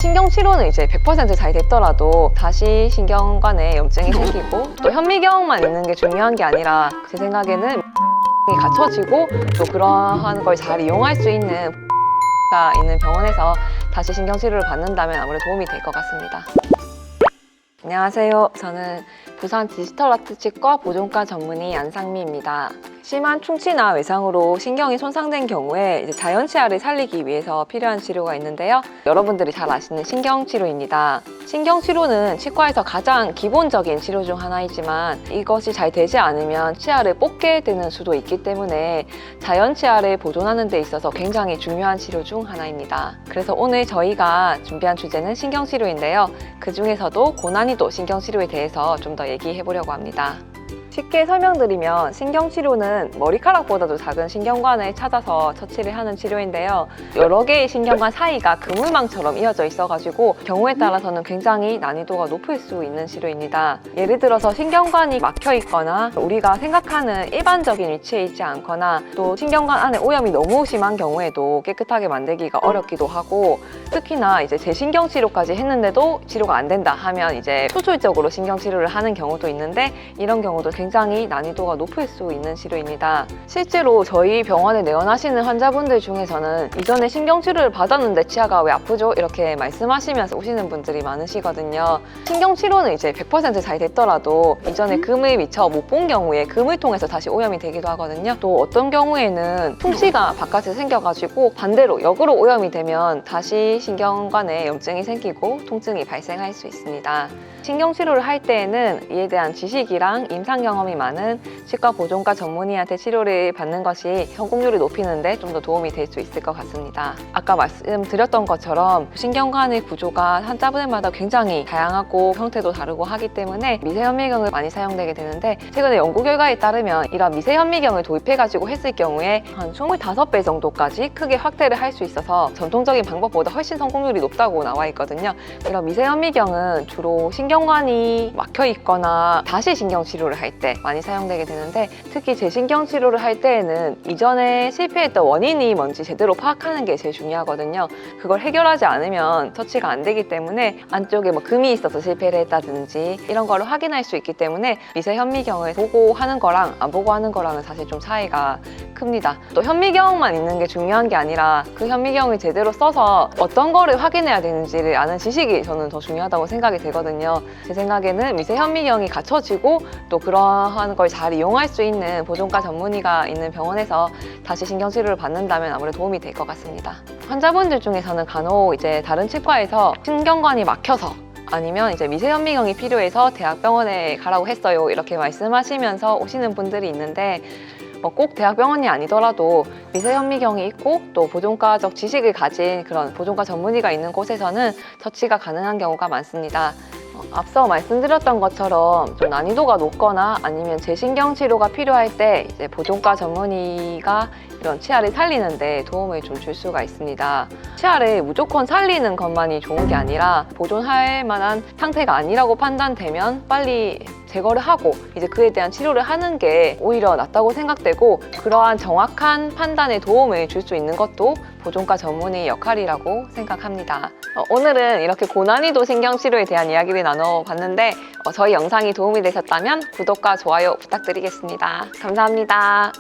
신경치료는 이제 100% 잘 됐더라도 다시 신경관에 염증이 생기고 또 현미경만 있는 게 중요한 게 아니라 제 생각에는 이 갖춰지고 또 그러한 걸 잘 이용할 수 있는 가 있는 병원에서 다시 신경치료를 받는다면 아무래도 도움이 될 것 같습니다. 안녕하세요. 저는 부산 디지털아트 치과 보존과 전문의 안상미입니다. 심한 충치나 외상으로 신경이 손상된 경우에 이제 자연 치아를 살리기 위해서 필요한 치료가 있는데요. 여러분들이 잘 아시는 신경치료입니다. 신경치료는 치과에서 가장 기본적인 치료 중 하나이지만 이것이 잘 되지 않으면 치아를 뽑게 되는 수도 있기 때문에 자연 치아를 보존하는 데 있어서 굉장히 중요한 치료 중 하나입니다. 그래서 오늘 저희가 준비한 주제는 신경치료인데요. 그 중에서도 고난이도 신경치료에 대해서 좀 더 얘기해 보려고 합니다. 쉽게 설명드리면 신경치료는 머리카락보다도 작은 신경관을 찾아서 처치를 하는 치료인데요. 여러 개의 신경관 사이가 그물망처럼 이어져 있어가지고 경우에 따라서는 굉장히 난이도가 높을 수 있는 치료입니다. 예를 들어서 신경관이 막혀 있거나 우리가 생각하는 일반적인 위치에 있지 않거나 또 신경관 안에 오염이 너무 심한 경우에도 깨끗하게 만들기가 어렵기도 하고 특히나 이제 재신경치료까지 했는데도 치료가 안 된다 하면 이제 수술적으로 신경치료를 하는 경우도 있는데 이런 경우도 굉장히 난이도가 높을 수 있는 치료입니다. 실제로 저희 병원에 내원하시는 환자분들 중에서는 이전에 신경치료를 받았는데 치아가 왜 아프죠? 이렇게 말씀하시면서 오시는 분들이 많으시거든요. 신경치료는 이제 100% 잘 됐더라도 이전에 금을 미처 못 본 경우에 금을 통해서 다시 오염이 되기도 하거든요. 또 어떤 경우에는 풍치가 바깥에 생겨가지고 반대로 역으로 오염이 되면 다시 신경관에 염증이 생기고 통증이 발생할 수 있습니다. 신경치료를 할 때에는 이에 대한 지식이랑 임상 경험이 많은 치과 보존과 전문의한테 치료를 받는 것이 성공률을 높이는데 좀 더 도움이 될 수 있을 것 같습니다. 아까 말씀드렸던 것처럼 신경관의 구조가 환자분들마다 굉장히 다양하고 형태도 다르고 하기 때문에 미세현미경을 많이 사용되게 되는데 최근에 연구 결과에 따르면 이런 미세현미경을 도입해가지고 했을 경우에 한 25배 정도까지 크게 확대를 할 수 있어서 전통적인 방법보다 훨씬 성공률이 높다고 나와 있거든요. 이런 미세현미경은 주로 신경관이 막혀 있거나 다시 신경치료를 할 때 많이 사용되게 되는데 특히 재신경치료를 할 때에는 이전에 실패했던 원인이 뭔지 제대로 파악하는 게 제일 중요하거든요. 그걸 해결하지 않으면 처치가 안 되기 때문에 안쪽에 뭐 금이 있어서 실패를 했다든지 이런 거를 확인할 수 있기 때문에 미세현미경을 보고 하는 거랑 안 보고 하는 거랑은 사실 좀 차이가 큽니다. 또 현미경만 있는 게 중요한 게 아니라 그 현미경을 제대로 써서 어떤 거를 확인해야 되는지를 아는 지식이 저는 더 중요하다고 생각이 되거든요. 제 생각에는 미세현미경이 갖춰지고 또 그러한 걸 잘 이용할 수 있는 보존과 전문의가 있는 병원에서 다시 신경치료를 받는다면 아무래도 도움이 될 것 같습니다. 환자분들 중에서는 간혹 이제 다른 치과에서 신경관이 막혀서 아니면 이제 미세현미경이 필요해서 대학병원에 가라고 했어요 이렇게 말씀하시면서 오시는 분들이 있는데 꼭 대학병원이 아니더라도 미세현미경이 있고 또 보존과적 지식을 가진 그런 보존과 전문의가 있는 곳에서는 처치가 가능한 경우가 많습니다. 앞서 말씀드렸던 것처럼 좀 난이도가 높거나 아니면 재신경치료가 필요할 때 이제 보존과 전문의가 이런 치아를 살리는 데 도움을 좀 줄 수가 있습니다. 치아를 무조건 살리는 것만이 좋은 게 아니라 보존할 만한 상태가 아니라고 판단되면 빨리 제거를 하고 이제 그에 대한 치료를 하는 게 오히려 낫다고 생각되고 그러한 정확한 판단에 도움을 줄 수 있는 것도 보존과 전문의의 역할이라고 생각합니다. 오늘은 이렇게 고난이도 신경치료에 대한 이야기를 나눠봤는데 저희 영상이 도움이 되셨다면 구독과 좋아요 부탁드리겠습니다. 감사합니다.